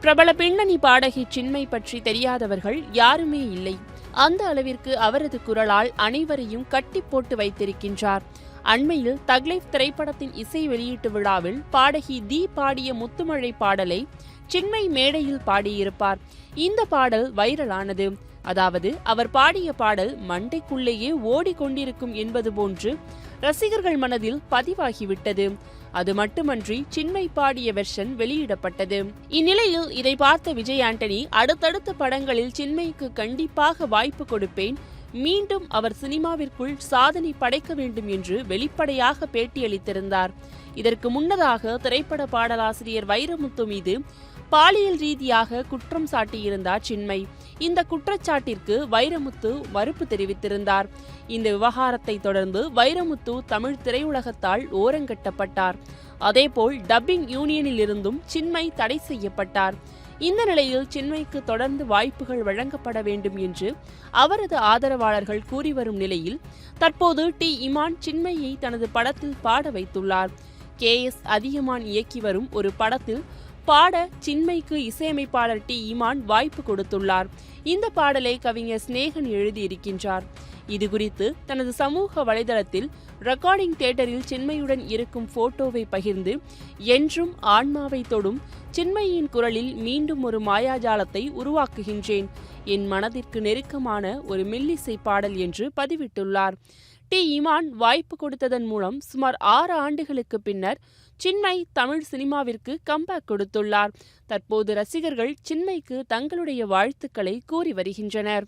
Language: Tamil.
பிரபல பின்னணி பாடகி சின்மை பற்றி தெரியாதவர்கள் யாருமே இல்லை. அந்த அளவிற்கு அவரது குரலால் அனைவரையும் கட்டி போட்டு வைத்திருக்கின்றார். அண்மையில் தக்லைஃப் திரைப்படத்தின் இசை வெளியீட்டு விழாவில் பாடகி தி பாடிய முத்துமழை பாடலை சின்மை மேடையில் பாடியிருப்பார். இந்த பாடல் வைரலானது. அதாவது அவர் பாடிய பாடல் மண்டைக்குள்ளேயே ஓடிக்கொண்டிருக்கும் என்பது போன்று ரசிகர்கள் மனதில் பதிவாகிவிட்டது. அது மட்டுமன்றி சின்மை பாடிய வெர்ஷன் வெளியிடப்பட்டது. இந்நிலையில் இதை பார்த்த விஜய் ஆண்டனி அடுத்தடுத்த படங்களில் சின்மைக்கு கண்டிப்பாக வாய்ப்பு கொடுப்பேன், மீண்டும் அவர் சினிமாவிற்குள் சாதனை படைக்க வேண்டும் என்று வெளிப்படையாக பேட்டியளித்திருந்தார். இதற்கு முன்னதாக திரைப்பட பாடலாசிரியர் வைரமுத்து மீது பாலியல் ரீதியாக குற்றம் சாட்டியிருந்தார் சின்மை. இந்த குற்றச்சாட்டிற்கு வைரமுத்து மறுப்பு தெரிவித்திருந்தார். இந்த விவகாரத்தை தொடர்ந்து வைரமுத்து தமிழ் திரையுலகத்தால் ஓரங்கட்டப்பட்டார். அதேபோல் டப்பிங் யூனியனில் இருந்தும் சின்மை தடை செய்யப்பட்டார். இந்த நிலையில் சின்மைக்கு தொடர்ந்து வாய்ப்புகள் வழங்கப்பட வேண்டும் என்று அவரது ஆதரவாளர்கள் கூறி வரும் நிலையில் தற்போது டி இமான் சின்மையை தனது படத்தில் பாட வைத்துள்ளார். KS அதியமான் இயக்கி வரும் ஒரு படத்தில் பாட சின்மைக்கு இசையமைப்பாளர் டி இமான் வாய்ப்பு கொடுத்துள்ளார். இந்த பாடலை கவிஞர் சினேகன் எழுதியிருக்கின்றார். இதுகுறித்து தனது சமூக வலைதளத்தில் ரெக்கார்டிங் தியேட்டரில் சின்மையுடன் இருக்கும் போட்டோவை பகிர்ந்து, என்றும் ஆன்மாவை தொடும் சின்மையின் குரலில் மீண்டும் ஒரு மாயாஜாலத்தை உருவாக்குகின்றேன், என் மனதிற்கு நெருக்கமான ஒரு மெல்லிசை பாடல் என்று பதிவிட்டுள்ளார். டி இமான் வாய்ப்பு கொடுத்ததன் மூலம் சுமார் 6 ஆண்டுகளுக்கு பின்னர் சின்மை தமிழ் சினிமாவிற்கு கம்பேக் கொடுத்துள்ளார். தற்போது ரசிகர்கள் சின்மைக்கு தங்களுடைய வாழ்த்துக்களை கூறி வருகின்றனர்.